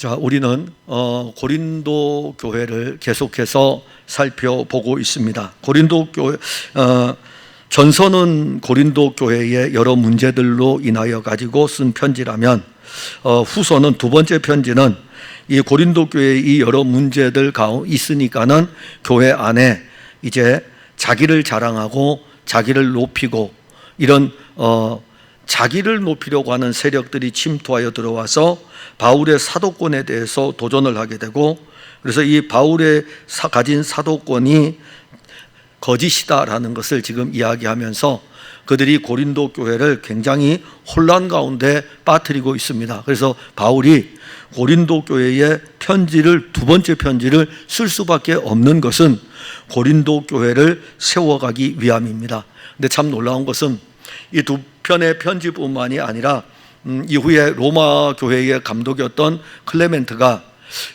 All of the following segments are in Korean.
자, 우리는 고린도 교회를 계속해서 살펴보고 있습니다. 고린도 교회 전서는 고린도 교회의 여러 문제들로 인하여 가지고 쓴 편지라면 후서는 두 번째 편지는 이 고린도 교회의 이 여러 문제들 가운데 있으니까는 교회 안에 이제 자기를 자랑하고 자기를 높이고 이런 자기를 높이려고 하는 세력들이 침투하여 들어와서 바울의 사도권에 대해서 도전을 하게 되고, 그래서 이 바울의 가진 사도권이 거짓이다라는 것을 지금 이야기하면서 그들이 고린도 교회를 굉장히 혼란 가운데 빠뜨리고 있습니다. 그래서 바울이 고린도 교회의 편지를, 두 번째 편지를 쓸 수밖에 없는 것은 고린도 교회를 세워가기 위함입니다. 근데 참 놀라운 것은 이 두 편의 편지뿐만이 아니라 이후에 로마 교회의 감독이었던 클레멘트가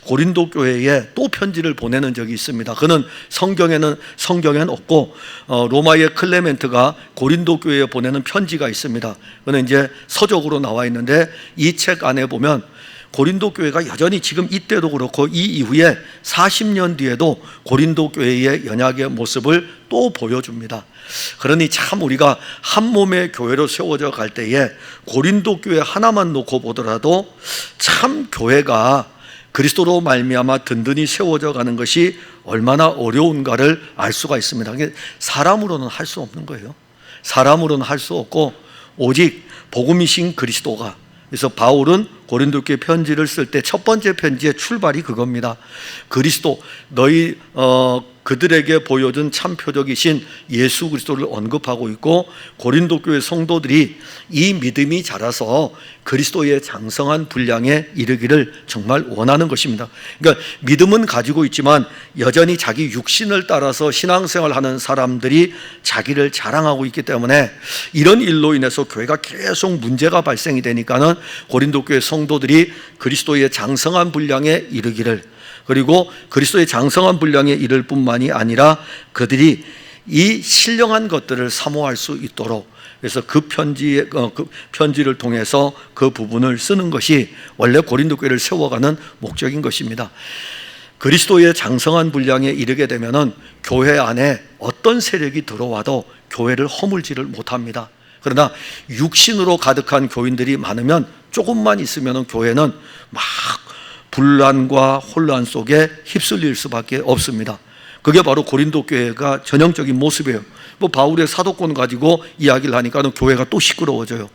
고린도 교회에 또 편지를 보내는 적이 있습니다. 그는 성경에는 없고 로마의 클레멘트가 고린도 교회에 보내는 편지가 있습니다. 그는 이제 서적으로 나와 있는데 이 책 안에 보면 고린도 교회가 여전히 지금 이때도 그렇고 이 이후에 40년 뒤에도 고린도 교회의 연약의 모습을 또 보여줍니다. 그러니 참 우리가 한 몸의 교회로 세워져 갈 때에 고린도 교회 하나만 놓고 보더라도 참 교회가 그리스도로 말미암아 든든히 세워져 가는 것이 얼마나 어려운가를 알 수가 있습니다. 사람으로는 할 수 없는 거예요. 사람으로는 할 수 없고 오직 복음이신 그리스도가. 그래서 바울은 고린도 교회 편지를 쓸 때 첫 번째 편지의 출발이 그겁니다. 그리스도, 너희 그들에게 보여준 참 표적이신 예수 그리스도를 언급하고 있고, 고린도 교회 성도들이 이 믿음이 자라서 그리스도의 장성한 분량에 이르기를 정말 원하는 것입니다. 그러니까 믿음은 가지고 있지만 여전히 자기 육신을 따라서 신앙생활하는 사람들이 자기를 자랑하고 있기 때문에 이런 일로 인해서 교회가 계속 문제가 발생이 되니까는 고린도 교회 성도들이 그리스도의 장성한 분량에 이르기를, 그리고 그리스도의 장성한 분량에 이를 뿐만이 아니라 그들이 이 신령한 것들을 사모할 수 있도록, 그래서 그 편지를 통해서 그 부분을 쓰는 것이 원래 고린도 교회를 세워가는 목적인 것입니다. 그리스도의 장성한 분량에 이르게 되면은 교회 안에 어떤 세력이 들어와도 교회를 허물지를 못합니다. 그러나 육신으로 가득한 교인들이 많으면 조금만 있으면 교회는 막 분란과 혼란 속에 휩쓸릴 수밖에 없습니다. 그게 바로 고린도 교회가 전형적인 모습이에요. 바울의 사도권 가지고 이야기를 하니까 교회가 또 시끄러워져요.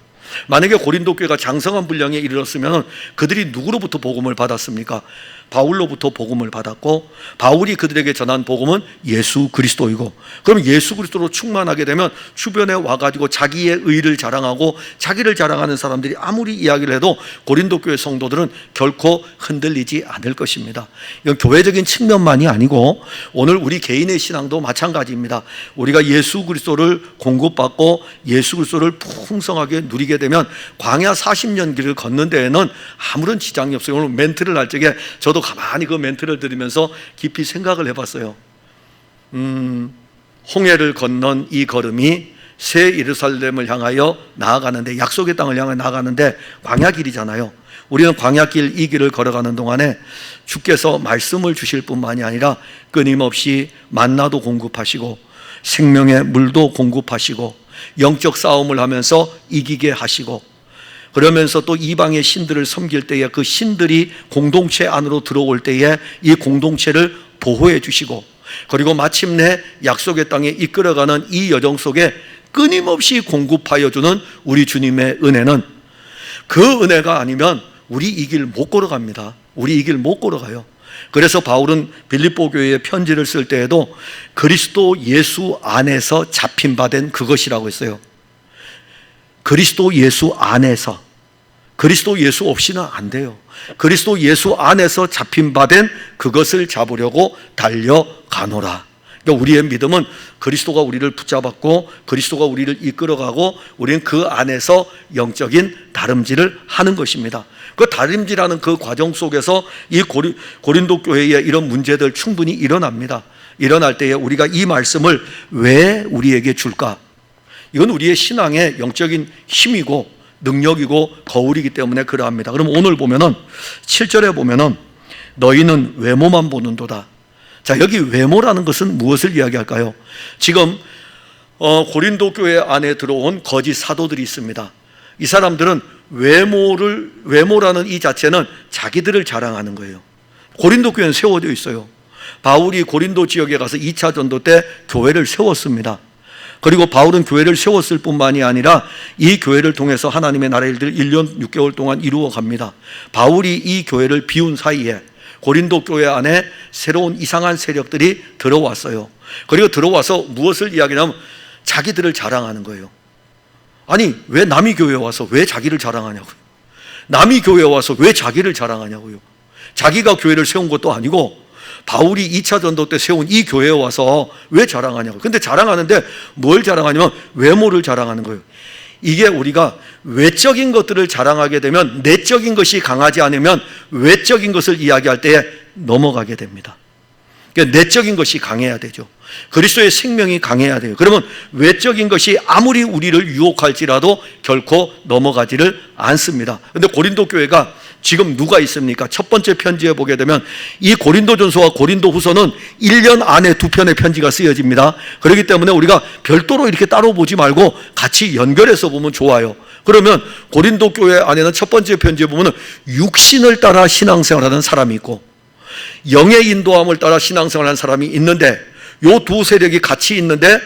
만약에 고린도 교회가 장성한 분량에 이르렀으면 그들이 누구로부터 복음을 받았습니까? 바울로부터 복음을 받았고, 바울이 그들에게 전한 복음은 예수 그리스도이고, 그럼 예수 그리스도로 충만하게 되면 주변에 와가지고 자기의 의를 자랑하고 자기를 자랑하는 사람들이 아무리 이야기를 해도 고린도 교회 성도들은 결코 흔들리지 않을 것입니다. 이건 교회적인 측면만이 아니고 오늘 우리 개인의 신앙도 마찬가지입니다. 우리가 예수 그리스도를 공급받고 예수 그리스도를 풍성하게 누리게 되면 광야 40년 길을 걷는 데에는 아무런 지장이 없어요. 오늘 멘트를 할 적에 저도 가만히 그 멘트를 들으면서 깊이 생각을 해봤어요. 홍해를 건넌 이 걸음이 새 예루살렘을 향하여 나아가는데, 약속의 땅을 향해 나아가는데 광야길이잖아요. 우리는 광야길 이 길을 걸어가는 동안에 주께서 말씀을 주실 뿐만이 아니라 끊임없이 만나도 공급하시고 생명의 물도 공급하시고 영적 싸움을 하면서 이기게 하시고, 그러면서 또 이방의 신들을 섬길 때에 그 신들이 공동체 안으로 들어올 때에 이 공동체를 보호해 주시고, 그리고 마침내 약속의 땅에 이끌어가는 이 여정 속에 끊임없이 공급하여 주는 우리 주님의 은혜는, 그 은혜가 아니면 우리 이 길 못 걸어갑니다. 우리 이 길 못 걸어가요. 그래서 바울은 빌립보 교회에 편지를 쓸 때에도 그리스도 예수 안에서 잡힌 바 된 그것이라고 했어요. 그리스도 예수 안에서, 그리스도 예수 없이는 안 돼요. 그리스도 예수 안에서 잡힌 바 된 그것을 잡으려고 달려가노라. 그러니까 우리의 믿음은 그리스도가 우리를 붙잡았고 그리스도가 우리를 이끌어가고 우리는 그 안에서 영적인 다름질을 하는 것입니다. 그 다름질하는 그 과정 속에서 이 고린도 교회의 이런 문제들 충분히 일어납니다. 일어날 때에 우리가 이 말씀을 왜 우리에게 줄까? 이건 우리의 신앙의 영적인 힘이고 능력이고 거울이기 때문에 그러합니다. 그럼 오늘 보면은 7절에 보면은 너희는 외모만 보는도다. 자, 여기 외모라는 것은 무엇을 이야기할까요? 지금 고린도 교회 안에 들어온 거짓 사도들이 있습니다. 이 사람들은 외모라는 이 자체는 자기들을 자랑하는 거예요. 고린도 교회는 세워져 있어요. 바울이 고린도 지역에 가서 2차 전도 때 교회를 세웠습니다. 그리고 바울은 교회를 세웠을 뿐만이 아니라 이 교회를 통해서 하나님의 나라의 일들을 1년 6개월 동안 이루어 갑니다. 바울이 이 교회를 비운 사이에 고린도 교회 안에 새로운 이상한 세력들이 들어왔어요. 그리고 들어와서 무엇을 이야기하냐면 자기들을 자랑하는 거예요. 아니, 왜 남이 교회에 와서 왜 자기를 자랑하냐고요. 남이 교회에 와서 왜 자기를 자랑하냐고요. 자기가 교회를 세운 것도 아니고 바울이 2차 전도 때 세운 이 교회에 와서 왜 자랑하냐고. 근데 자랑하는데 뭘 자랑하냐면 외모를 자랑하는 거예요. 이게 우리가 외적인 것들을 자랑하게 되면 내적인 것이 강하지 않으면 외적인 것을 이야기할 때에 넘어가게 됩니다. 그러니까 내적인 것이 강해야 되죠. 그리스도의 생명이 강해야 돼요. 그러면 외적인 것이 아무리 우리를 유혹할지라도 결코 넘어가지를 않습니다. 그런데 고린도 교회가 지금 누가 있습니까? 첫 번째 편지에 보게 되면 이 고린도전서와 고린도후서는 1년 안에 2편의 편지가 쓰여집니다. 그렇기 때문에 우리가 별도로 이렇게 따로 보지 말고 같이 연결해서 보면 좋아요. 그러면 고린도 교회 안에는 첫 번째 편지에 보면 육신을 따라 신앙생활하는 사람이 있고 영의 인도함을 따라 신앙생활하는 사람이 있는데 요 두 세력이 같이 있는데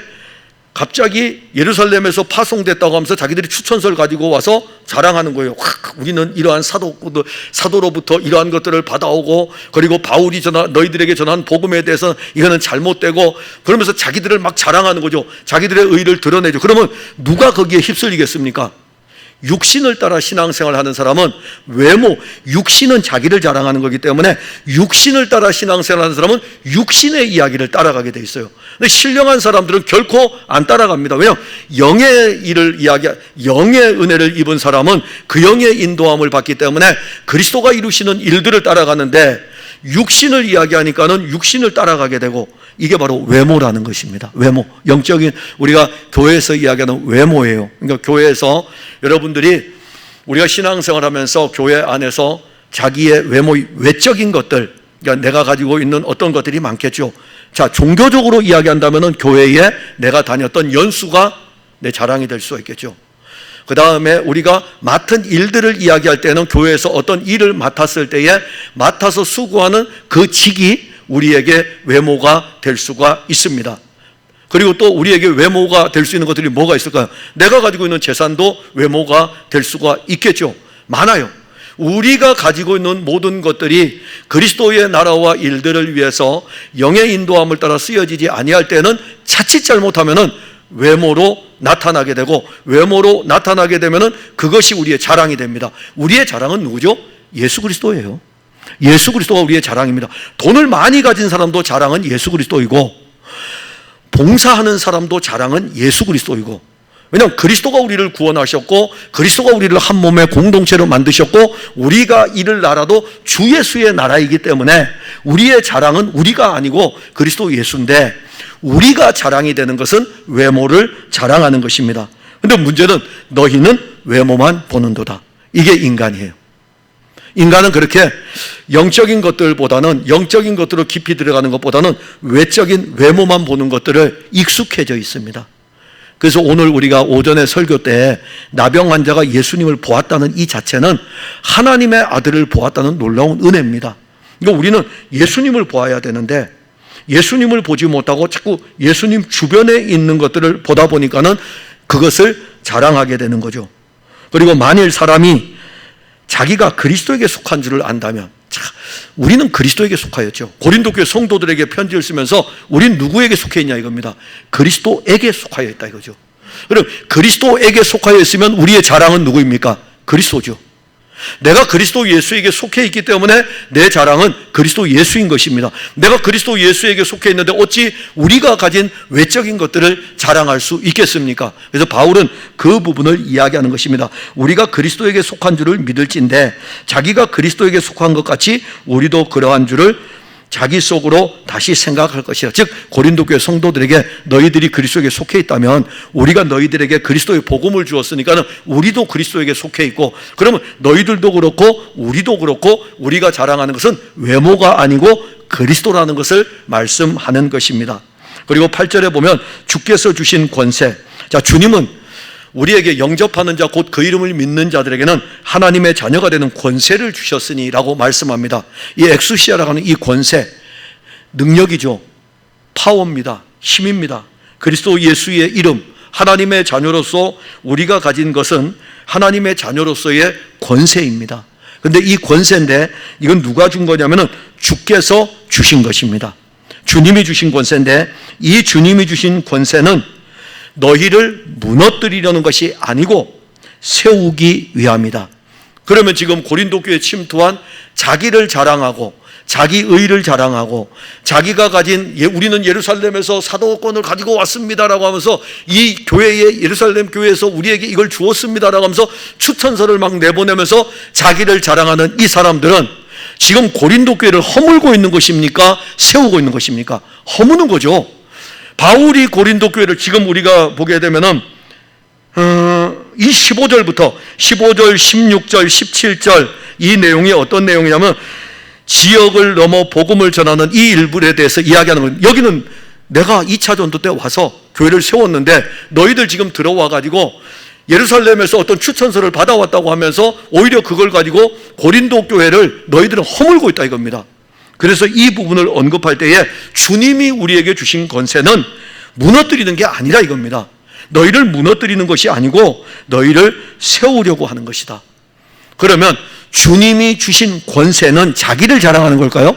갑자기 예루살렘에서 파송됐다고 하면서 자기들이 추천서를 가지고 와서 자랑하는 거예요. 우리는 이러한 사도로부터 이러한 것들을 받아오고 그리고 바울이 너희들에게 전한 복음에 대해서 이거는 잘못되고 그러면서 자기들을 막 자랑하는 거죠. 자기들의 의를 드러내죠. 그러면 누가 거기에 휩쓸리겠습니까? 육신을 따라 신앙생활하는 사람은 외모, 육신은 자기를 자랑하는 거기 때문에 육신을 따라 신앙생활하는 사람은 육신의 이야기를 따라가게 돼 있어요. 근데 신령한 사람들은 결코 안 따라갑니다. 왜냐하면 영의 은혜를 입은 사람은 그 영의 인도함을 받기 때문에 그리스도가 이루시는 일들을 따라가는데 육신을 이야기하니까는 육신을 따라가게 되고 이게 바로 외모라는 것입니다. 외모, 영적인 우리가 교회에서 이야기하는 외모예요. 그러니까 교회에서 여러분들이 우리가 신앙생활하면서 교회 안에서 자기의 외모, 외적인 것들, 그러니까 내가 가지고 있는 어떤 것들이 많겠죠. 자, 종교적으로 이야기한다면은 교회에 내가 다녔던 연수가 내 자랑이 될 수가 있겠죠. 그 다음에 우리가 맡은 일들을 이야기할 때는 교회에서 어떤 일을 맡았을 때에 맡아서 수고하는 그 직이 우리에게 외모가 될 수가 있습니다. 그리고 또 우리에게 외모가 될 수 있는 것들이 뭐가 있을까요? 내가 가지고 있는 재산도 외모가 될 수가 있겠죠. 많아요. 우리가 가지고 있는 모든 것들이 그리스도의 나라와 일들을 위해서 영의 인도함을 따라 쓰여지지 아니할 때는 자칫 잘못하면은 외모로 나타나게 되고 외모로 나타나게 되면은 그것이 우리의 자랑이 됩니다. 우리의 자랑은 누구죠? 예수 그리스도예요. 예수 그리스도가 우리의 자랑입니다. 돈을 많이 가진 사람도 자랑은 예수 그리스도이고 봉사하는 사람도 자랑은 예수 그리스도이고 왜냐하면 그리스도가 우리를 구원하셨고 그리스도가 우리를 한 몸의 공동체로 만드셨고 우리가 이를 나라도 주 예수의 나라이기 때문에 우리의 자랑은 우리가 아니고 그리스도 예수인데 우리가 자랑이 되는 것은 외모를 자랑하는 것입니다. 그런데 문제는 너희는 외모만 보는도다. 이게 인간이에요. 인간은 그렇게 영적인 것들보다는 영적인 것들로 깊이 들어가는 것보다는 외적인 외모만 보는 것들을 익숙해져 있습니다. 그래서 오늘 우리가 오전에 설교 때 나병 환자가 예수님을 보았다는 이 자체는 하나님의 아들을 보았다는 놀라운 은혜입니다. 그러니까 우리는 예수님을 보아야 되는데 예수님을 보지 못하고 자꾸 예수님 주변에 있는 것들을 보다 보니까는 그것을 자랑하게 되는 거죠. 그리고 만일 사람이 자기가 그리스도에게 속한 줄을 안다면 우리는 그리스도에게 속하였죠. 고린도 교회 성도들에게 편지를 쓰면서 우린 누구에게 속해 있냐 이겁니다. 그리스도에게 속하여 있다 이거죠. 그럼 그리스도에게 속하여 있으면 우리의 자랑은 누구입니까? 그리스도죠. 내가 그리스도 예수에게 속해 있기 때문에 내 자랑은 그리스도 예수인 것입니다. 내가 그리스도 예수에게 속해 있는데 어찌 우리가 가진 외적인 것들을 자랑할 수 있겠습니까? 그래서 바울은 그 부분을 이야기하는 것입니다. 우리가 그리스도에게 속한 줄을 믿을진데 자기가 그리스도에게 속한 것 같이 우리도 그러한 줄을 자기 속으로 다시 생각할 것이라. 즉 고린도 교회 성도들에게 너희들이 그리스도에게 속해 있다면 우리가 너희들에게 그리스도의 복음을 주었으니까 우리도 그리스도에게 속해 있고, 그러면 너희들도 그렇고 우리도 그렇고 우리가 자랑하는 것은 외모가 아니고 그리스도라는 것을 말씀하는 것입니다. 그리고 8절에 보면 주께서 주신 권세. 자, 주님은 우리에게 영접하는 자 곧 그 이름을 믿는 자들에게는 하나님의 자녀가 되는 권세를 주셨으니 라고 말씀합니다. 이 엑수시아라고 하는 이 권세, 능력이죠. 파워입니다. 힘입니다. 그리스도 예수의 이름, 하나님의 자녀로서 우리가 가진 것은 하나님의 자녀로서의 권세입니다. 그런데 이 권세인데 이건 누가 준 거냐면은 주께서 주신 것입니다. 주님이 주신 권세인데 이 주님이 주신 권세는 너희를 무너뜨리려는 것이 아니고 세우기 위함이다. 그러면 지금 고린도 교회에 침투한 자기를 자랑하고 자기 의를 자랑하고 자기가 가진 우리는 예루살렘에서 사도권을 가지고 왔습니다라고 하면서 이 교회의 예루살렘 교회에서 우리에게 이걸 주었습니다라고 하면서 추천서를 막 내보내면서 자기를 자랑하는 이 사람들은 지금 고린도 교회를 허물고 있는 것입니까? 세우고 있는 것입니까? 허무는 거죠. 바울이 고린도 교회를 지금 우리가 보게 되면은 이 15절부터 15절, 16절, 17절 이 내용이 어떤 내용이냐면 지역을 넘어 복음을 전하는 이 일들에 대해서 이야기하는 거예요. 여기는 내가 2차 전도 때 와서 교회를 세웠는데 너희들 지금 들어와 가지고 예루살렘에서 어떤 추천서를 받아왔다고 하면서 오히려 그걸 가지고 고린도 교회를 너희들은 허물고 있다 이겁니다. 그래서 이 부분을 언급할 때에 주님이 우리에게 주신 권세는 무너뜨리는 게 아니라 이겁니다. 너희를 무너뜨리는 것이 아니고 너희를 세우려고 하는 것이다. 그러면 주님이 주신 권세는 자기를 자랑하는 걸까요?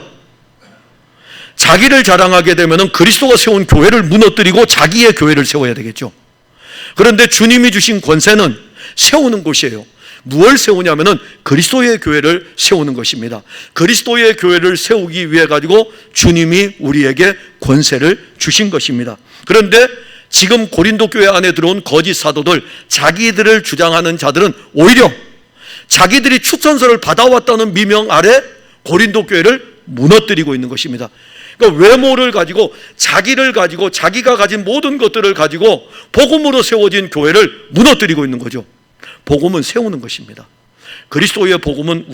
자기를 자랑하게 되면 그리스도가 세운 교회를 무너뜨리고 자기의 교회를 세워야 되겠죠. 그런데 주님이 주신 권세는 세우는 것이에요. 무엇을 세우냐면은 그리스도의 교회를 세우는 것입니다. 그리스도의 교회를 세우기 위해 가지고 주님이 우리에게 권세를 주신 것입니다. 그런데 지금 고린도 교회 안에 들어온 거짓 사도들, 자기들을 주장하는 자들은 오히려 자기들이 추천서를 받아왔다는 미명 아래 고린도 교회를 무너뜨리고 있는 것입니다. 그러니까 외모를 가지고 자기를 가지고 자기가 가진 모든 것들을 가지고 복음으로 세워진 교회를 무너뜨리고 있는 거죠. 복음은 세우는 것입니다. 그리스도의 복음은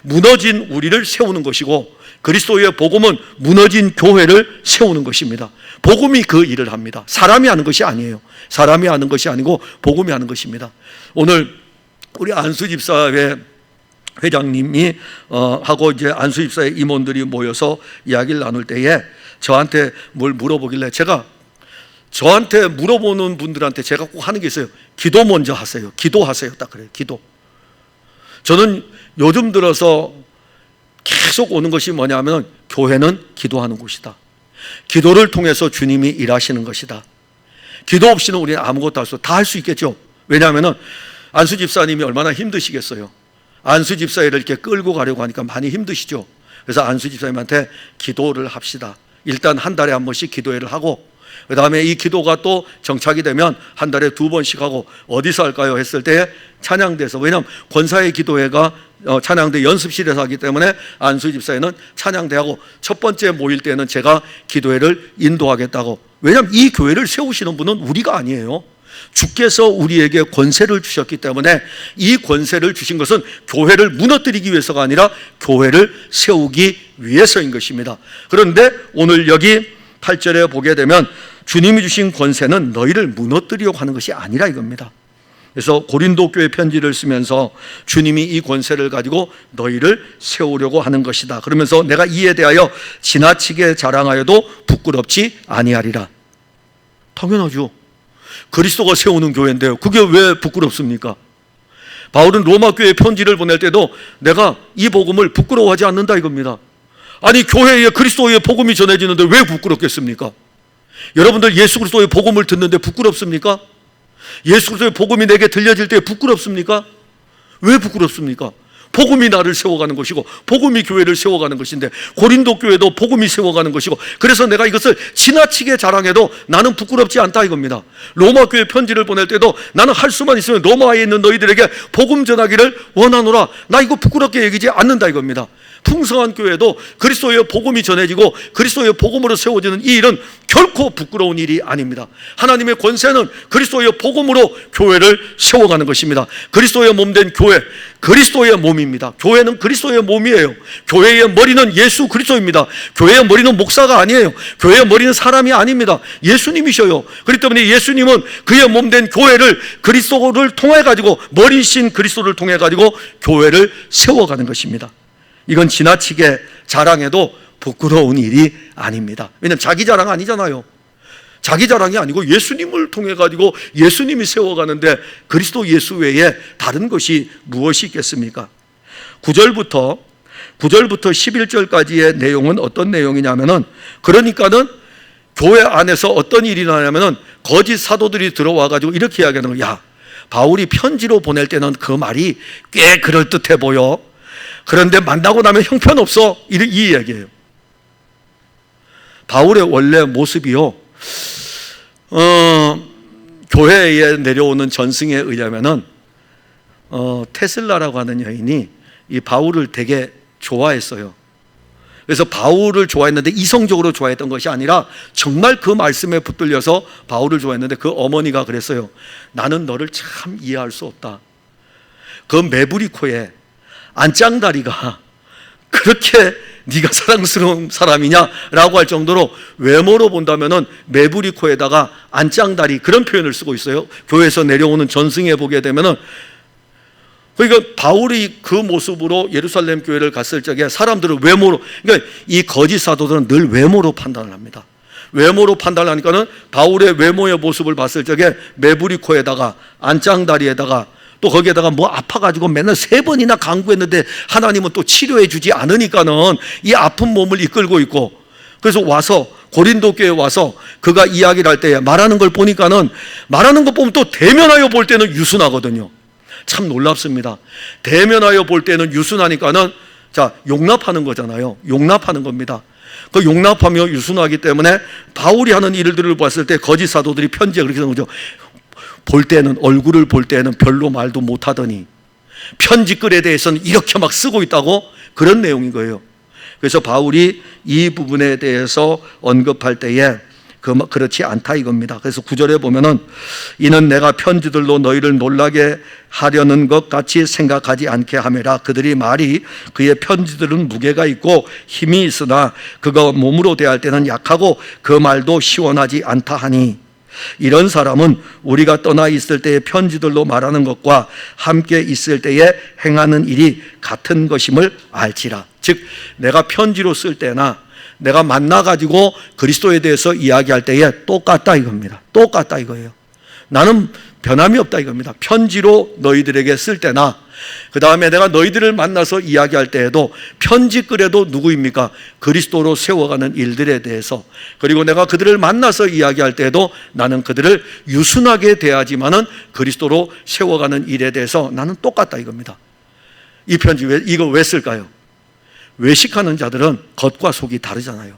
무너진 우리를 세우는 것이고 그리스도의 복음은 무너진 교회를 세우는 것입니다. 복음이 그 일을 합니다. 사람이 하는 것이 아니에요. 사람이 하는 것이 아니고 복음이 하는 것입니다. 오늘 우리 안수집사회 회장님이 하고 이제 안수집사의 임원들이 모여서 이야기를 나눌 때에 저한테 뭘 물어보길래 제가 저한테 물어보는 분들한테 제가 꼭 하는 게 있어요. 기도 먼저 하세요. 기도하세요. 딱 그래요. 기도. 저는 요즘 들어서 계속 오는 것이 뭐냐면 교회는 기도하는 곳이다. 기도를 통해서 주님이 일하시는 것이다. 기도 없이는 우리는 아무것도 할 수 다 할 수 있겠죠. 왜냐하면 안수 집사님이 얼마나 힘드시겠어요. 안수 집사회를 이렇게 끌고 가려고 하니까 많이 힘드시죠. 그래서 안수 집사님한테 기도를 합시다. 일단 한 달에 한 번씩 기도회를 하고 그 다음에 이 기도가 또 정착이 되면 한 달에 2번씩 하고 어디서 할까요? 했을 때 찬양대에서. 왜냐하면 권사의 기도회가 찬양대 연습실에서 하기 때문에 안수 집사회는 찬양대하고 첫 번째 모일 때는 제가 기도회를 인도하겠다고. 왜냐하면 이 교회를 세우시는 분은 우리가 아니에요. 주께서 우리에게 권세를 주셨기 때문에 이 권세를 주신 것은 교회를 무너뜨리기 위해서가 아니라 교회를 세우기 위해서인 것입니다. 그런데 오늘 여기 8절에 보게 되면 주님이 주신 권세는 너희를 무너뜨리려고 하는 것이 아니라 이겁니다. 그래서 고린도 교회 편지를 쓰면서 주님이 이 권세를 가지고 너희를 세우려고 하는 것이다. 그러면서 내가 이에 대하여 지나치게 자랑하여도 부끄럽지 아니하리라. 당연하죠. 그리스도가 세우는 교회인데요. 그게 왜 부끄럽습니까? 바울은 로마 교회에 편지를 보낼 때도 내가 이 복음을 부끄러워하지 않는다 이겁니다. 아니 교회에 그리스도의 복음이 전해지는데 왜 부끄럽겠습니까? 여러분들 예수 그리스도의 복음을 듣는데 부끄럽습니까? 예수 그리스도의 복음이 내게 들려질 때 부끄럽습니까? 왜 부끄럽습니까? 복음이 나를 세워가는 것이고 복음이 교회를 세워가는 것인데, 고린도 교회도 복음이 세워가는 것이고, 그래서 내가 이것을 지나치게 자랑해도 나는 부끄럽지 않다 이겁니다. 로마 교회 편지를 보낼 때도 나는 할 수만 있으면 로마에 있는 너희들에게 복음 전하기를 원하노라, 나 이거 부끄럽게 여기지 않는다 이겁니다. 풍성한 교회도 그리스도의 복음이 전해지고 그리스도의 복음으로 세워지는 이 일은 결코 부끄러운 일이 아닙니다. 하나님의 권세는 그리스도의 복음으로 교회를 세워가는 것입니다. 그리스도의 몸된 교회, 그리스도의 몸입니다. 교회는 그리스도의 몸이에요. 교회의 머리는 예수 그리스도입니다. 교회의 머리는 목사가 아니에요. 교회의 머리는 사람이 아닙니다. 예수님이셔요. 그렇기 때문에 예수님은 그의 몸된 교회를 그리스도를 통해 가지고, 머리신 그리스도를 통해 가지고 교회를 세워가는 것입니다. 이건 지나치게 자랑해도 부끄러운 일이 아닙니다. 왜냐하면 자기 자랑 아니잖아요. 자기 자랑이 아니고 예수님을 통해 가지고 예수님이 세워가는데 그리스도 예수 외에 다른 것이 무엇이 있겠습니까? 9절부터 11절까지의 내용은 어떤 내용이냐면은, 그러니까는 교회 안에서 어떤 일이 나냐면은 거짓 사도들이 들어와 가지고 이렇게 이야기하는 거예요. 야, 바울이 편지로 보낼 때는 그 말이 꽤 그럴듯해 보여. 그런데 만나고 나면 형편없어. 이 이야기예요. 바울의 원래 모습이요, 교회에 내려오는 전승에 의하면은 테슬라라고 하는 여인이 이 바울을 되게 좋아했어요. 그래서 바울을 좋아했는데 이성적으로 좋아했던 것이 아니라 정말 그 말씀에 붙들려서 바울을 좋아했는데, 그 어머니가 그랬어요. 나는 너를 참 이해할 수 없다. 그 메브리코에 안짱다리가 그렇게 네가 사랑스러운 사람이냐라고 할 정도로 외모로 본다면은 메브리코에다가 안짱다리, 그런 표현을 쓰고 있어요. 교회에서 내려오는 전승에 보게 되면은, 그러니까 바울이 그 모습으로 예루살렘 교회를 갔을 적에 사람들은 외모로, 그러니까 이 거짓 사도들은 늘 외모로 판단을 합니다. 외모로 판단을 하니까는 바울의 외모의 모습을 봤을 적에 메브리코에다가 안짱다리에다가 또 거기에다가 뭐 아파가지고 맨날 3번이나 강구했는데 하나님은 또 치료해 주지 않으니까는 이 아픈 몸을 이끌고 있고, 그래서 와서 고린도 교회에 와서 그가 이야기를 할 때 말하는 걸 보니까는, 말하는 것 보면 또 대면하여 볼 때는 유순하거든요. 참 놀랍습니다. 대면하여 볼 때는 유순하니까는, 자, 용납하는 거잖아요. 용납하는 겁니다. 그 용납하며 유순하기 때문에 바울이 하는 일들을 봤을 때 거짓 사도들이 편지에 그렇게 쓰는 거죠. 볼 때는, 얼굴을 볼 때는 별로 말도 못하더니 편지글에 대해서는 이렇게 막 쓰고 있다고, 그런 내용인 거예요. 그래서 바울이 이 부분에 대해서 언급할 때에 그렇지 않다 이겁니다. 그래서 9절에 보면은, 이는 내가 편지들로 너희를 놀라게 하려는 것 같이 생각하지 않게 하매라. 그들이 말이 그의 편지들은 무게가 있고 힘이 있으나 그가 몸으로 대할 때는 약하고 그 말도 시원하지 않다 하니, 이런 사람은 우리가 떠나 있을 때의 편지들로 말하는 것과 함께 있을 때에 행하는 일이 같은 것임을 알지라. 즉, 내가 편지로 쓸 때나 내가 만나가지고 그리스도에 대해서 이야기할 때에 똑같다 이겁니다. 똑같다 이거예요. 나는 변함이 없다 이겁니다. 편지로 너희들에게 쓸 때나 그 다음에 내가 너희들을 만나서 이야기할 때에도 편지글에도 누구입니까? 그리스도로 세워가는 일들에 대해서, 그리고 내가 그들을 만나서 이야기할 때에도 나는 그들을 유순하게 대하지만은 그리스도로 세워가는 일에 대해서 나는 똑같다 이겁니다. 이 편지 이거 왜 쓸까요? 외식하는 자들은 겉과 속이 다르잖아요.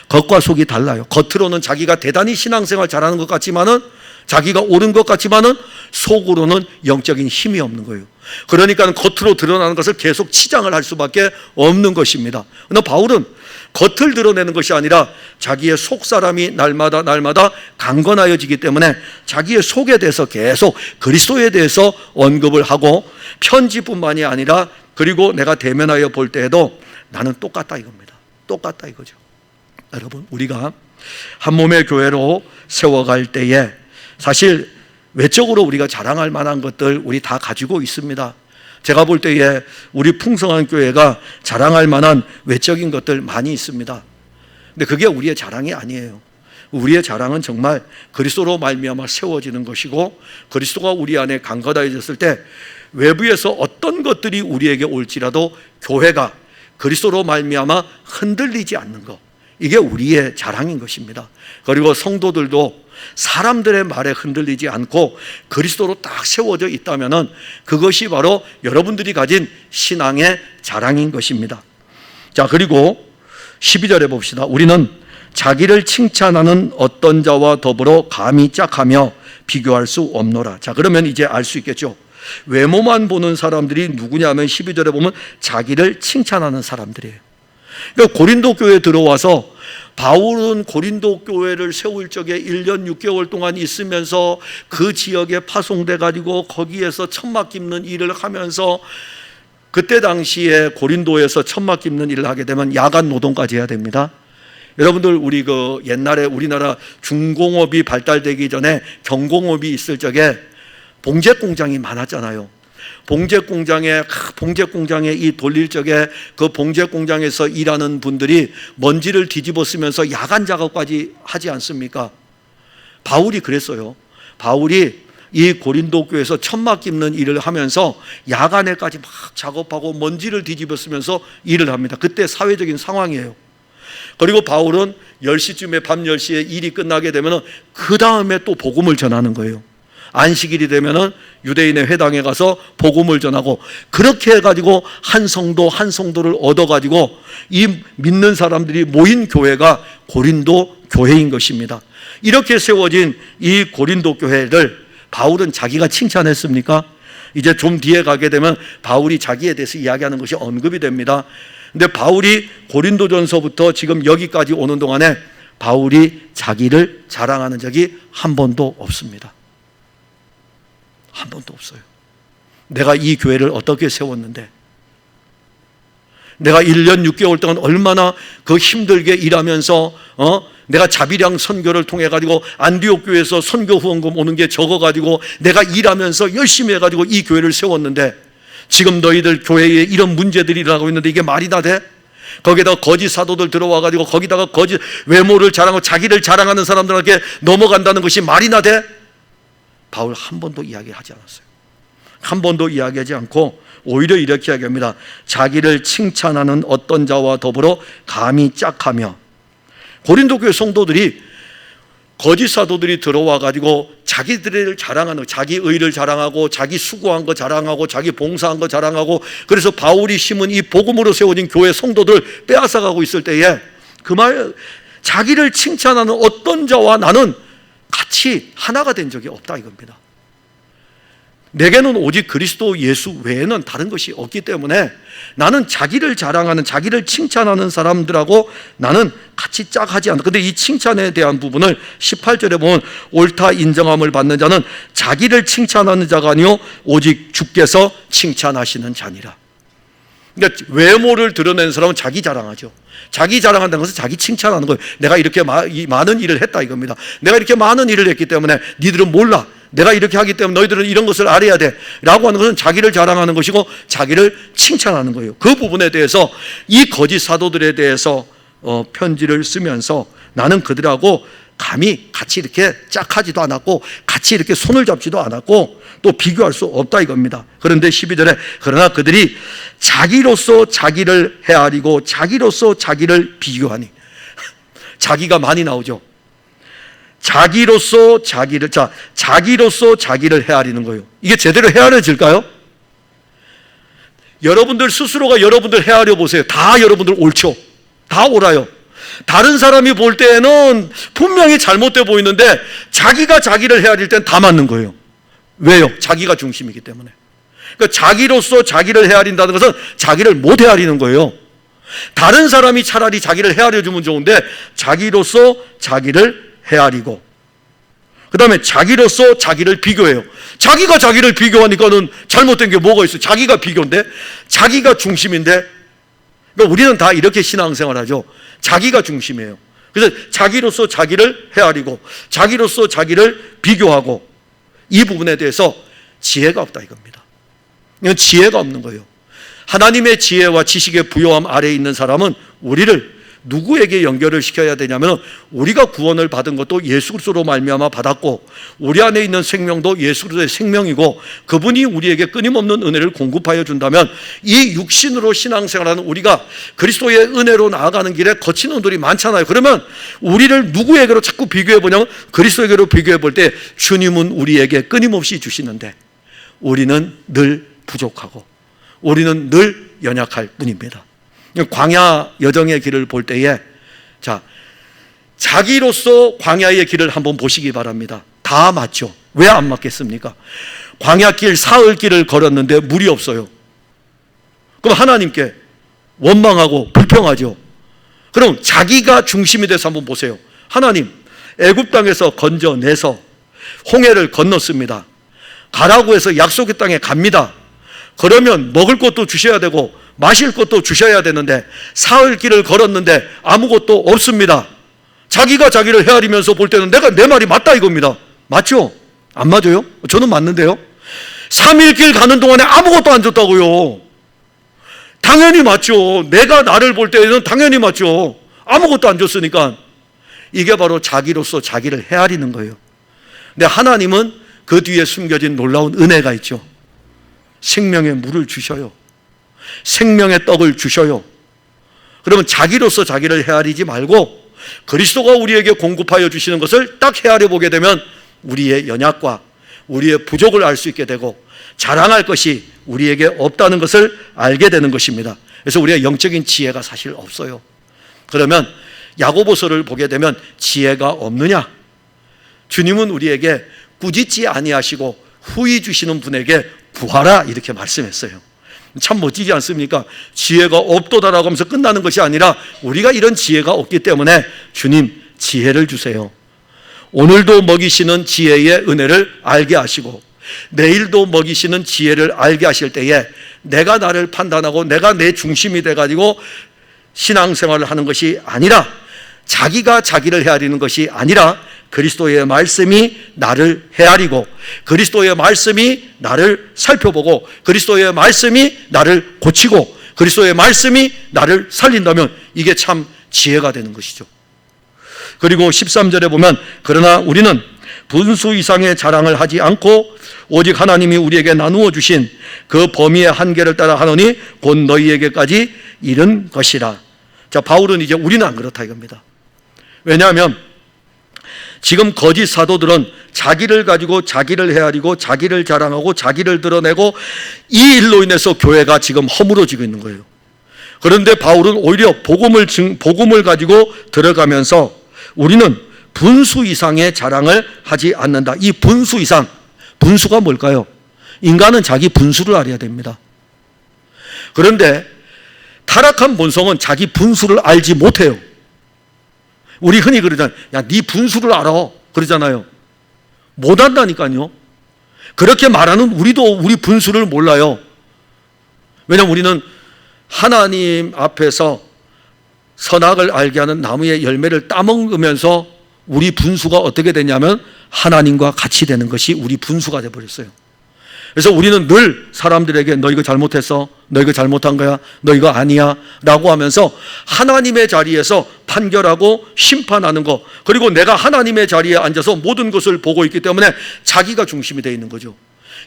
겉과 속이 달라요. 겉으로는 자기가 대단히 신앙생활 잘하는 것 같지만은, 자기가 옳은 것 같지만은 속으로는 영적인 힘이 없는 거예요. 그러니까 겉으로 드러나는 것을 계속 치장을 할 수밖에 없는 것입니다. 그러나 바울은 겉을 드러내는 것이 아니라 자기의 속 사람이 날마다 강건하여지기 때문에 자기의 속에 대해서 계속 그리스도에 대해서 언급을 하고, 편지뿐만이 아니라 그리고 내가 대면하여 볼 때에도 나는 똑같다 이겁니다. 똑같다 이거죠. 여러분, 우리가 한 몸의 교회로 세워갈 때에 사실 외적으로 우리가 자랑할 만한 것들 우리 다 가지고 있습니다. 제가 볼 때에 우리 풍성한 교회가 자랑할 만한 외적인 것들 많이 있습니다. 근데 그게 우리의 자랑이 아니에요. 우리의 자랑은 정말 그리스도로 말미암아 세워지는 것이고, 그리스도가 우리 안에 강건하여졌을 때 외부에서 어떤 것들이 우리에게 올지라도 교회가 그리스도로 말미암아 흔들리지 않는 것, 이게 우리의 자랑인 것입니다. 그리고 성도들도 사람들의 말에 흔들리지 않고 그리스도로 딱 세워져 있다면 그것이 바로 여러분들이 가진 신앙의 자랑인 것입니다. 자, 그리고 12절에 봅시다. 우리는 자기를 칭찬하는 어떤 자와 더불어 감히 짝하며 비교할 수 없노라. 자, 그러면 이제 알 수 있겠죠. 외모만 보는 사람들이 누구냐면 12절에 보면 자기를 칭찬하는 사람들이에요. 그러니까 고린도 교회에 들어와서 바울은 고린도 교회를 세울 적에 1년 6개월 동안 있으면서 그 지역에 파송돼 가지고 거기에서 천막 깁는 일을 하면서, 그때 당시에 고린도에서 천막 깁는 일을 하게 되면 야간 노동까지 해야 됩니다. 여러분들, 우리 그 옛날에 우리나라 중공업이 발달되기 전에 경공업이 있을 적에 봉제 공장이 많았잖아요. 봉제 공장에 이 돌릴 적에 그 봉제 공장에서 일하는 분들이 먼지를 뒤집어 쓰면서 야간 작업까지 하지 않습니까? 바울이 그랬어요. 바울이 이 고린도 교회에서 천막 깁는 일을 하면서 야간에까지 막 작업하고 먼지를 뒤집어 쓰면서 일을 합니다. 그때 사회적인 상황이에요. 그리고 바울은 10시쯤에 밤 10시에 일이 끝나게 되면 그 다음에 또 복음을 전하는 거예요. 안식일이 되면은 유대인의 회당에 가서 복음을 전하고, 그렇게 해가지고 한 성도를 얻어가지고 이 믿는 사람들이 모인 교회가 고린도 교회인 것입니다. 이렇게 세워진 이 고린도 교회를 바울은 자기가 칭찬했습니까? 이제 좀 뒤에 가게 되면 바울이 자기에 대해서 이야기하는 것이 언급이 됩니다. 근데 바울이 고린도전서부터 지금 여기까지 오는 동안에 바울이 자기를 자랑하는 적이 한 번도 없습니다. 한 번도 없어요. 내가 이 교회를 어떻게 세웠는데, 내가 1년 6개월 동안 얼마나 그 힘들게 일하면서 내가 자비량 선교를 통해 가지고 안디옥 교회에서 선교 후원금 오는 게 적어 가지고 내가 일하면서 열심히 해 가지고 이 교회를 세웠는데, 지금 너희들 교회에 이런 문제들이 일어나고 있는데 이게 말이 다 돼? 거기다가 거짓 사도들 들어와 가지고 거기다가 거짓 외모를 자랑하고 자기를 자랑하는 사람들에게 넘어간다는 것이 말이나 돼? 바울 한 번도 이야기하지 않았어요. 한 번도 이야기하지 않고 오히려 이렇게 이야기합니다. 자기를 칭찬하는 어떤 자와 더불어 감히 짝하며. 고린도 교회 성도들이 거짓 사도들이 들어와 가지고 자기들을 자랑하는, 자기 의를 자랑하고 자기 수고한 거 자랑하고 자기 봉사한 거 자랑하고, 그래서 바울이 심은 이 복음으로 세워진 교회 성도들 빼앗아가고 있을 때에 그 말, 자기를 칭찬하는 어떤 자와 나는 같이 하나가 된 적이 없다 이겁니다. 내게는 오직 그리스도 예수 외에는 다른 것이 없기 때문에 나는 자기를 자랑하는, 자기를 칭찬하는 사람들하고 나는 같이 짝하지 않다. 근데 이 칭찬에 대한 부분을 18절에 보면 옳다 인정함을 받는 자는 자기를 칭찬하는 자가 아니요 오직 주께서 칭찬하시는 자니라. 그러니까 외모를 드러내는 사람은 자기 자랑하죠. 자기 자랑한다는 것은 자기 칭찬하는 거예요. 내가 이렇게 많은 일을 했다 이겁니다. 내가 이렇게 많은 일을 했기 때문에 니들은 몰라. 내가 이렇게 하기 때문에 너희들은 이런 것을 알아야 돼 라고 하는 것은 자기를 자랑하는 것이고 자기를 칭찬하는 거예요. 그 부분에 대해서 이 거짓 사도들에 대해서 편지를 쓰면서 나는 그들하고 감히 같이 이렇게 짝하지도 않았고 같이 이렇게 손을 잡지도 않았고 또 비교할 수 없다 이겁니다. 그런데 12절에 그러나 그들이 자기로서 자기를 헤아리고 자기로서 자기를 비교하니, 자기가 많이 나오죠. 자기로서 자기를, 자기로서 자기를 헤아리는 거예요. 이게 제대로 헤아려질까요? 여러분들 스스로가 여러분들 헤아려 보세요. 다 여러분들 옳죠. 다 옳아요. 다른 사람이 볼 때에는 분명히 잘못돼 보이는데 자기가 자기를 헤아릴 땐 다 맞는 거예요. 왜요? 자기가 중심이기 때문에. 그러니까 자기로서 자기를 헤아린다는 것은 자기를 못 헤아리는 거예요. 다른 사람이 차라리 자기를 헤아려주면 좋은데 자기로서 자기를 헤아리고, 그 다음에 자기로서 자기를 비교해요. 자기가 자기를 비교하니까는 잘못된 게 뭐가 있어요? 자기가 비교인데, 자기가 중심인데. 그러니까 우리는 다 이렇게 신앙생활 하죠. 자기가 중심이에요. 그래서 자기로서 자기를 헤아리고 자기로서 자기를 비교하고, 이 부분에 대해서 지혜가 없다 이겁니다. 이건 지혜가 없는 거예요. 하나님의 지혜와 지식의 부요함 아래에 있는 사람은 우리를 누구에게 연결을 시켜야 되냐면 우리가 구원을 받은 것도 예수 그리스도로 말미암아 받았고 우리 안에 있는 생명도 예수 그리스도의 생명이고 그분이 우리에게 끊임없는 은혜를 공급하여 준다면 이 육신으로 신앙생활하는 우리가 그리스도의 은혜로 나아가는 길에 거친 언들이 많잖아요. 그러면 우리를 누구에게로 자꾸 비교해 보냐면 그리스도에게로 비교해 볼 때 주님은 우리에게 끊임없이 주시는데 우리는 늘 부족하고 우리는 늘 연약할 뿐입니다. 광야 여정의 길을 볼 때에 자기로서 광야의 길을 한번 보시기 바랍니다. 다 맞죠. 왜 안 맞겠습니까? 광야길 사흘길을 걸었는데 물이 없어요. 그럼 하나님께 원망하고 불평하죠. 그럼 자기가 중심이 돼서 한번 보세요. 하나님, 애굽 땅에서 건져내서 홍해를 건넜습니다. 가라고 해서 약속의 땅에 갑니다. 그러면 먹을 것도 주셔야 되고 마실 것도 주셔야 되는데 사흘 길을 걸었는데 아무것도 없습니다. 자기가 자기를 헤아리면서 볼 때는 내 말이 맞다 이겁니다. 맞죠? 안 맞아요? 저는 맞는데요. 3일 길 가는 동안에 아무것도 안 줬다고요. 당연히 맞죠. 내가 나를 볼 때는 당연히 맞죠. 아무것도 안 줬으니까. 이게 바로 자기로서 자기를 헤아리는 거예요. 근데 하나님은 그 뒤에 숨겨진 놀라운 은혜가 있죠. 생명의 물을 주셔요. 생명의 떡을 주셔요. 그러면 자기로서 자기를 헤아리지 말고 그리스도가 우리에게 공급하여 주시는 것을 딱 헤아려 보게 되면 우리의 연약과 우리의 부족을 알 수 있게 되고 자랑할 것이 우리에게 없다는 것을 알게 되는 것입니다. 그래서 우리가 영적인 지혜가 사실 없어요. 그러면 야고보서를 보게 되면 지혜가 없느냐? 주님은 우리에게 꾸짖지 아니하시고 후히 주시는 분에게 구하라 이렇게 말씀했어요. 참 멋지지 않습니까? 지혜가 없도다라고 하면서 끝나는 것이 아니라 우리가 이런 지혜가 없기 때문에 주님 지혜를 주세요. 오늘도 먹이시는 지혜의 은혜를 알게 하시고 내일도 먹이시는 지혜를 알게 하실 때에 내가 나를 판단하고 내가 내 중심이 돼가지고 신앙생활을 하는 것이 아니라 자기가 자기를 헤아리는 것이 아니라 그리스도의 말씀이 나를 헤아리고 그리스도의 말씀이 나를 살펴보고 그리스도의 말씀이 나를 고치고 그리스도의 말씀이 나를 살린다면 이게 참 지혜가 되는 것이죠. 그리고 13절에 보면 그러나 우리는 분수 이상의 자랑을 하지 않고 오직 하나님이 우리에게 나누어 주신 그 범위의 한계를 따라 하노니 곧 너희에게까지 이른 것이라. 자, 바울은 이제 우리는 안 그렇다 이겁니다. 왜냐하면 지금 거짓 사도들은 자기를 가지고 자기를 헤아리고 자기를 자랑하고 자기를 드러내고 이 일로 인해서 교회가 지금 허물어지고 있는 거예요. 그런데 바울은 오히려 복음을 가지고 들어가면서 우리는 분수 이상의 자랑을 하지 않는다. 이 분수 이상, 분수가 뭘까요? 인간은 자기 분수를 알아야 됩니다. 그런데 타락한 본성은 자기 분수를 알지 못해요. 우리 흔히 그러잖아요. 야, 네 분수를 알아. 그러잖아요. 못 안다니까요. 그렇게 말하는 우리도 우리 분수를 몰라요. 왜냐하면 우리는 하나님 앞에서 선악을 알게 하는 나무의 열매를 따먹으면서 우리 분수가 어떻게 되냐면 하나님과 같이 되는 것이 우리 분수가 되어버렸어요. 그래서 우리는 늘 사람들에게 너 이거 잘못했어, 너 이거 잘못한 거야, 너 이거 아니야 라고 하면서 하나님의 자리에서 판결하고 심판하는 거, 그리고 내가 하나님의 자리에 앉아서 모든 것을 보고 있기 때문에 자기가 중심이 되어 있는 거죠.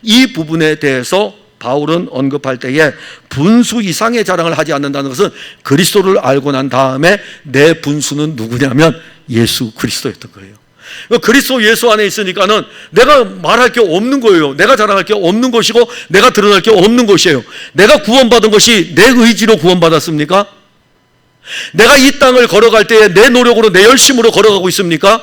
이 부분에 대해서 바울은 언급할 때에 분수 이상의 자랑을 하지 않는다는 것은 그리스도를 알고 난 다음에 내 분수는 누구냐면 예수 그리스도였던 거예요. 그리스도 예수 안에 있으니까는 내가 말할 게 없는 거예요. 내가 자랑할 게 없는 것이고 내가 드러날 게 없는 것이에요. 내가 구원받은 것이 내 의지로 구원받았습니까? 내가 이 땅을 걸어갈 때에 내 노력으로 내 열심으로 걸어가고 있습니까?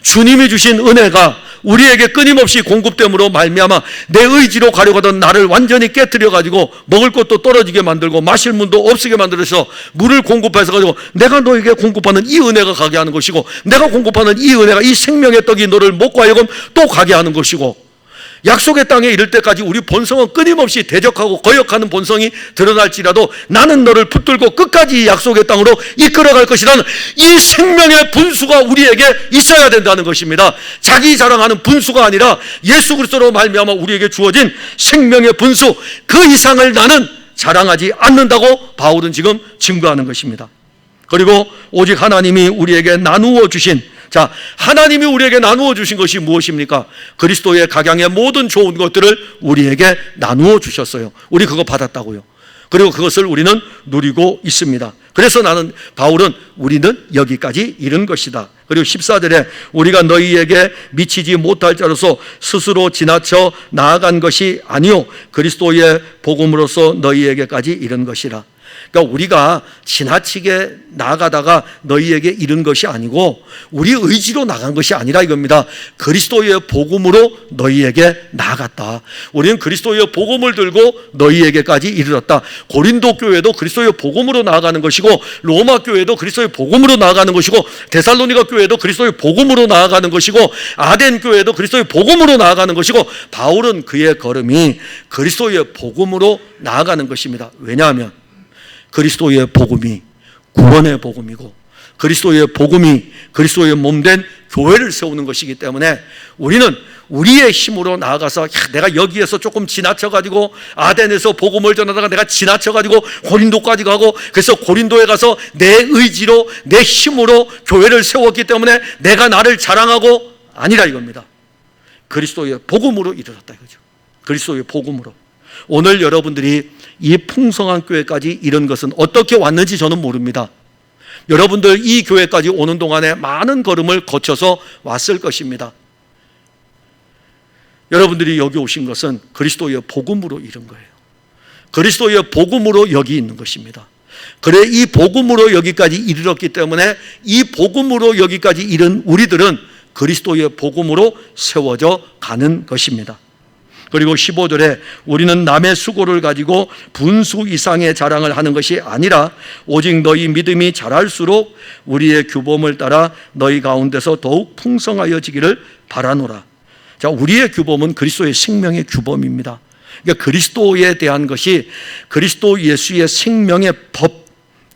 주님이 주신 은혜가 우리에게 끊임없이 공급됨으로 말미암아 내 의지로 가려고 하던 나를 완전히 깨뜨려 가지고 먹을 것도 떨어지게 만들고 마실 물도 없게 만들어서 물을 공급해서 가지고 내가 너에게 공급하는 이 은혜가 가게 하는 것이고 내가 공급하는 이 은혜가 이 생명의 떡이 너를 먹고 하여금 또 가게 하는 것이고 약속의 땅에 이를 때까지 우리 본성은 끊임없이 대적하고 거역하는 본성이 드러날지라도 나는 너를 붙들고 끝까지 약속의 땅으로 이끌어갈 것이라는 이 생명의 분수가 우리에게 있어야 된다는 것입니다. 자기 자랑하는 분수가 아니라 예수 그리스도로 말미암아 우리에게 주어진 생명의 분수, 그 이상을 나는 자랑하지 않는다고 바울은 지금 증거하는 것입니다. 그리고 오직 하나님이 우리에게 나누어 주신, 자, 하나님이 우리에게 나누어 주신 것이 무엇입니까? 그리스도의 각양의 모든 좋은 것들을 우리에게 나누어 주셨어요. 우리 그거 받았다고요. 그리고 그것을 우리는 누리고 있습니다. 그래서 바울은 우리는 여기까지 이른 것이다. 그리고 14절에 우리가 너희에게 미치지 못할 자로서 스스로 지나쳐 나아간 것이 아니요 그리스도의 복음으로서 너희에게까지 이른 것이라. 그러니까 우리가 지나치게 나아가다가 너희에게 이른 것이 아니고 우리 의지로 나간 것이 아니라 이겁니다. 그리스도의 복음으로 너희에게 나아갔다. 우리는 그리스도의 복음을 들고 너희에게까지 이르렀다. 고린도 교회도 그리스도의 복음으로 나아가는 것이고, 로마 교회도 그리스도의 복음으로 나아가는 것이고, 데살로니가 교회도 그리스도의 복음으로 나아가는 것이고, 아덴 교회도 그리스도의 복음으로 나아가는 것이고, 바울은 그의 걸음이 그리스도의 복음으로 나아가는 것입니다. 왜냐하면 그리스도의 복음이 구원의 복음이고, 그리스도의 복음이 그리스도의 몸된 교회를 세우는 것이기 때문에 우리는 우리의 힘으로 나아가서 내가 여기에서 조금 지나쳐가지고 아덴에서 복음을 전하다가 내가 지나쳐가지고 고린도까지 가고, 그래서 고린도에 가서 내 의지로 내 힘으로 교회를 세웠기 때문에 내가 나를 자랑하고, 아니라 이겁니다. 그리스도의 복음으로 이르렀다 이거죠. 그리스도의 복음으로. 오늘 여러분들이 이 풍성한 교회까지 이른 것은 어떻게 왔는지 저는 모릅니다. 여러분들 이 교회까지 오는 동안에 많은 걸음을 거쳐서 왔을 것입니다. 여러분들이 여기 오신 것은 그리스도의 복음으로 이른 거예요. 그리스도의 복음으로 여기 있는 것입니다. 그래, 이 복음으로 여기까지 이르렀기 때문에 이 복음으로 여기까지 이른 우리들은 그리스도의 복음으로 세워져 가는 것입니다. 그리고 15절에 우리는 남의 수고를 가지고 분수 이상의 자랑을 하는 것이 아니라 오직 너희 믿음이 자랄수록 우리의 규범을 따라 너희 가운데서 더욱 풍성하여지기를 바라노라. 자, 우리의 규범은 그리스도의 생명의 규범입니다. 그러니까 그리스도에 대한 것이 그리스도 예수의 생명의 법,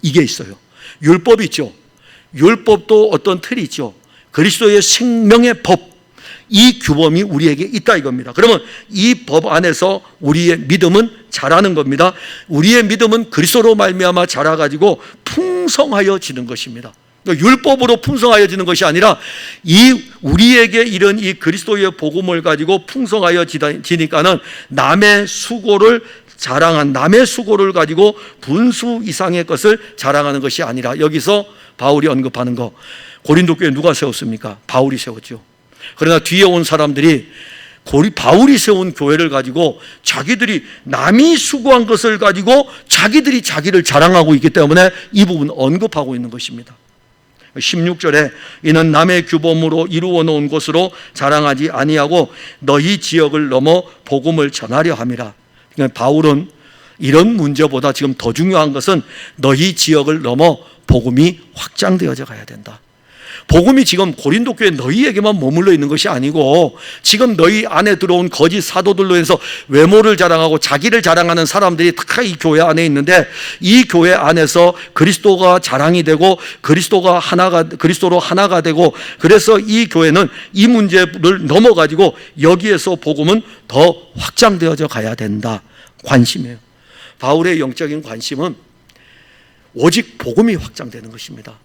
이게 있어요. 율법이 있죠. 율법도 어떤 틀이 있죠. 그리스도의 생명의 법, 이 규범이 우리에게 있다 이겁니다. 그러면 이 법 안에서 우리의 믿음은 자라는 겁니다. 우리의 믿음은 그리스도로 말미암아 자라가지고 풍성하여지는 것입니다. 그러니까 율법으로 풍성하여지는 것이 아니라 이 우리에게 이런 이 그리스도의 복음을 가지고 풍성하여지니까는 남의 수고를 가지고 분수 이상의 것을 자랑하는 것이 아니라, 여기서 바울이 언급하는 거, 고린도 교회 누가 세웠습니까? 바울이 세웠죠. 그러나 뒤에 온 사람들이 바울이 세운 교회를 가지고 자기들이 남이 수고한 것을 가지고 자기들이 자기를 자랑하고 있기 때문에 이 부분 언급하고 있는 것입니다. 16절에 이는 남의 규범으로 이루어 놓은 것으로 자랑하지 아니하고 너희 지역을 넘어 복음을 전하려 함이라. 그러니까 바울은 이런 문제보다 지금 더 중요한 것은 너희 지역을 넘어 복음이 확장되어져 가야 된다. 복음이 지금 고린도 교회 너희에게만 머물러 있는 것이 아니고 지금 너희 안에 들어온 거짓 사도들로 해서 외모를 자랑하고 자기를 자랑하는 사람들이 다 이 교회 안에 있는데, 이 교회 안에서 그리스도가 자랑이 되고 그리스도로 하나가 되고, 그래서 이 교회는 이 문제를 넘어가지고 여기에서 복음은 더 확장되어져 가야 된다. 관심이에요. 바울의 영적인 관심은 오직 복음이 확장되는 것입니다.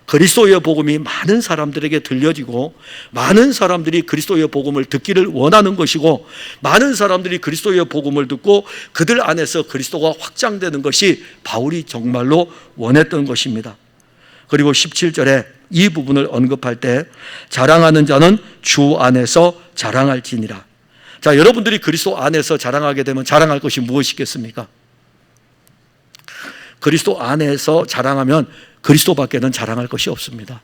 그리스도의 복음이 많은 사람들에게 들려지고 많은 사람들이 그리스도의 복음을 듣기를 원하는 것이고, 많은 사람들이 그리스도의 복음을 듣고 그들 안에서 그리스도가 확장되는 것이 바울이 정말로 원했던 것입니다. 그리고 17절에 이 부분을 언급할 때 자랑하는 자는 주 안에서 자랑할지니라. 자, 여러분들이 그리스도 안에서 자랑하게 되면 자랑할 것이 무엇이겠습니까? 그리스도 안에서 자랑하면 그리스도 밖에는 자랑할 것이 없습니다.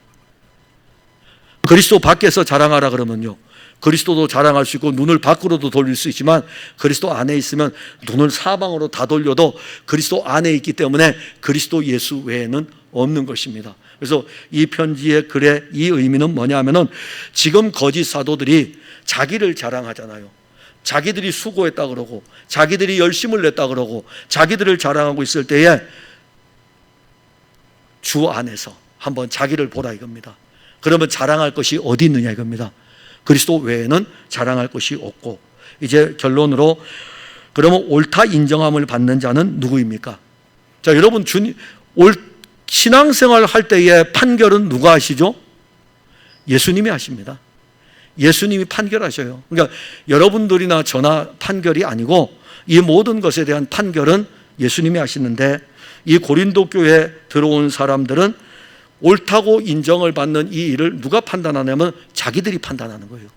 그리스도 밖에서 자랑하라 그러면요, 그리스도도 자랑할 수 있고 눈을 밖으로도 돌릴 수 있지만 그리스도 안에 있으면 눈을 사방으로 다 돌려도 그리스도 안에 있기 때문에 그리스도 예수 외에는 없는 것입니다. 그래서 이 편지의 글의 이 의미는 뭐냐 하면은, 지금 거짓 사도들이 자기를 자랑하잖아요. 자기들이 수고했다 그러고 자기들이 열심을 냈다 그러고 자기들을 자랑하고 있을 때에 주 안에서 한번 자기를 보라 이겁니다. 그러면 자랑할 것이 어디 있느냐 이겁니다. 그리스도 외에는 자랑할 것이 없고, 이제 결론으로 그러면 옳다 인정함을 받는 자는 누구입니까? 자, 여러분 신앙생활 할 때의 판결은 누가 하시죠? 예수님이 하십니다. 예수님이 판결하셔요. 그러니까 여러분들이나 저나 판결이 아니고 이 모든 것에 대한 판결은 예수님이 하시는데, 이 고린도 교회에 들어온 사람들은 옳다고 인정을 받는 이 일을 누가 판단하냐면 자기들이 판단하는 거예요.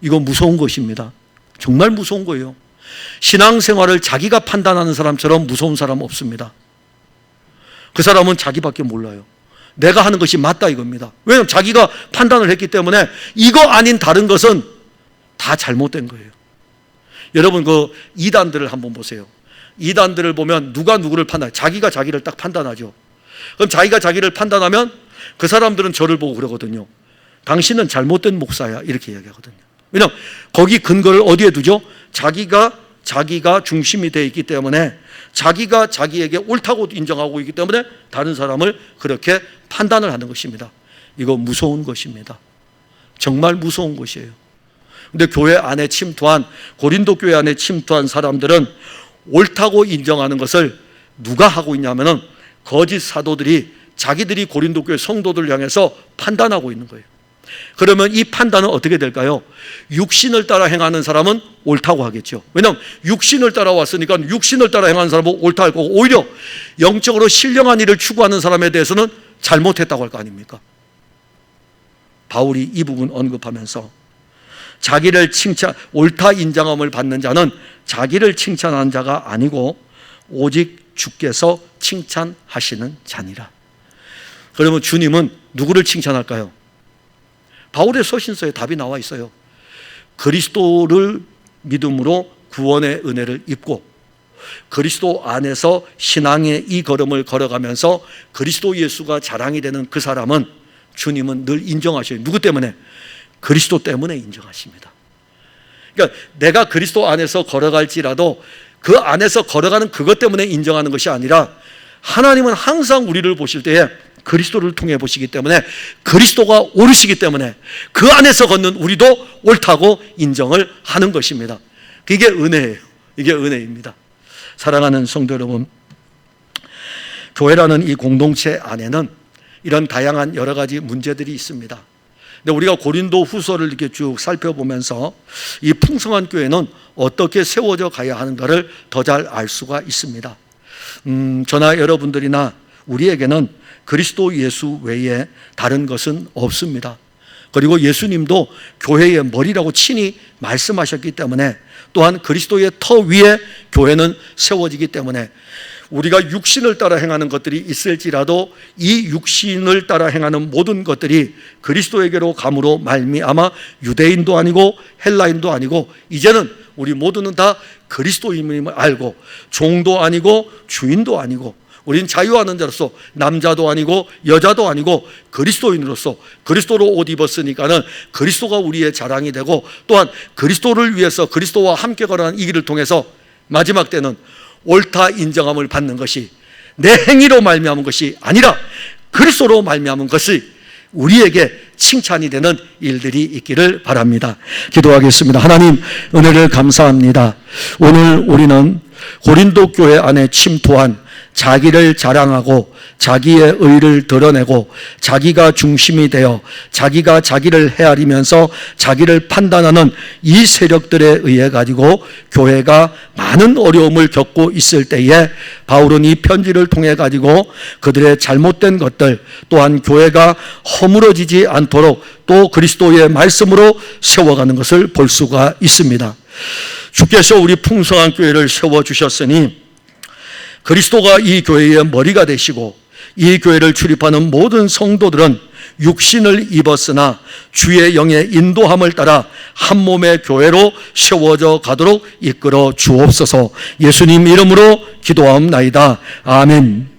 이거 무서운 것입니다. 정말 무서운 거예요. 신앙생활을 자기가 판단하는 사람처럼 무서운 사람 없습니다. 그 사람은 자기밖에 몰라요. 내가 하는 것이 맞다 이겁니다. 왜냐하면 자기가 판단을 했기 때문에 이거 아닌 다른 것은 다 잘못된 거예요. 여러분 그 이단들을 한번 보세요. 이단들을 보면 누가 누구를 판단해? 자기가 자기를 딱 판단하죠. 그럼 자기가 자기를 판단하면 그 사람들은 저를 보고 그러거든요. 당신은 잘못된 목사야 이렇게 이야기하거든요. 왜냐하면 거기 근거를 어디에 두죠? 자기가 중심이 되어 있기 때문에, 자기가 자기에게 옳다고 인정하고 있기 때문에 다른 사람을 그렇게 판단을 하는 것입니다. 이거 무서운 것입니다. 정말 무서운 것이에요. 근데 교회 안에 침투한, 고린도 교회 안에 침투한 사람들은 옳다고 인정하는 것을 누가 하고 있냐면은 거짓 사도들이 자기들이 고린도 교회 성도들을 향해서 판단하고 있는 거예요. 그러면 이 판단은 어떻게 될까요? 육신을 따라 행하는 사람은 옳다고 하겠죠. 왜냐하면 육신을 따라왔으니까 육신을 따라 행하는 사람은 옳다 할 거고, 오히려 영적으로 신령한 일을 추구하는 사람에 대해서는 잘못했다고 할 거 아닙니까? 바울이 이 부분 언급하면서 자기를 옳다 인정함을 받는 자는 자기를 칭찬하는 자가 아니고 오직 주께서 칭찬하시는 자니라. 그러면 주님은 누구를 칭찬할까요? 바울의 서신서에 답이 나와 있어요. 그리스도를 믿음으로 구원의 은혜를 입고 그리스도 안에서 신앙의 이 걸음을 걸어가면서 그리스도 예수가 자랑이 되는 그 사람은 주님은 늘 인정하셔요. 누구 때문에? 그리스도 때문에 인정하십니다. 그러니까 내가 그리스도 안에서 걸어갈지라도 그 안에서 걸어가는 그것 때문에 인정하는 것이 아니라, 하나님은 항상 우리를 보실 때에 그리스도를 통해 보시기 때문에, 그리스도가 옳으시기 때문에 그 안에서 걷는 우리도 옳다고 인정을 하는 것입니다. 이게 은혜예요. 이게 은혜입니다. 사랑하는 성도 여러분, 교회라는 이 공동체 안에는 이런 다양한 여러 가지 문제들이 있습니다. 근데 우리가 고린도 후서를 이렇게 쭉 살펴보면서 이 풍성한 교회는 어떻게 세워져 가야 하는가를 더 잘 알 수가 있습니다. 저나 여러분들이나 우리에게는 그리스도 예수 외에 다른 것은 없습니다. 그리고 예수님도 교회의 머리라고 친히 말씀하셨기 때문에, 또한 그리스도의 터 위에 교회는 세워지기 때문에 우리가 육신을 따라 행하는 것들이 있을지라도 이 육신을 따라 행하는 모든 것들이 그리스도에게로 감으로 말미암아 유대인도 아니고 헬라인도 아니고 이제는 우리 모두는 다 그리스도인임을 알고, 종도 아니고 주인도 아니고 우린 자유하는 자로서 남자도 아니고 여자도 아니고 그리스도인으로서 그리스도로 옷 입었으니까는 그리스도가 우리의 자랑이 되고, 또한 그리스도를 위해서 그리스도와 함께 걸어가는 이 길을 통해서 마지막 때는 옳다 인정함을 받는 것이 내 행위로 말미암은 것이 아니라 그리스도로 말미암은 것이 우리에게 칭찬이 되는 일들이 있기를 바랍니다. 기도하겠습니다. 하나님, 은혜를 감사합니다. 오늘 우리는 고린도 교회 안에 침투한 자기를 자랑하고 자기의 의를 드러내고 자기가 중심이 되어 자기가 자기를 헤아리면서 자기를 판단하는 이 세력들에 의해 가지고 교회가 많은 어려움을 겪고 있을 때에 바울은 이 편지를 통해 가지고 그들의 잘못된 것들, 또한 교회가 허물어지지 않도록 또 그리스도의 말씀으로 세워가는 것을 볼 수가 있습니다. 주께서 우리 풍성한 교회를 세워주셨으니 그리스도가 이 교회의 머리가 되시고 이 교회를 출입하는 모든 성도들은 육신을 입었으나 주의 영의 인도함을 따라 한 몸의 교회로 세워져 가도록 이끌어 주옵소서. 예수님 이름으로 기도하옵나이다. 아멘.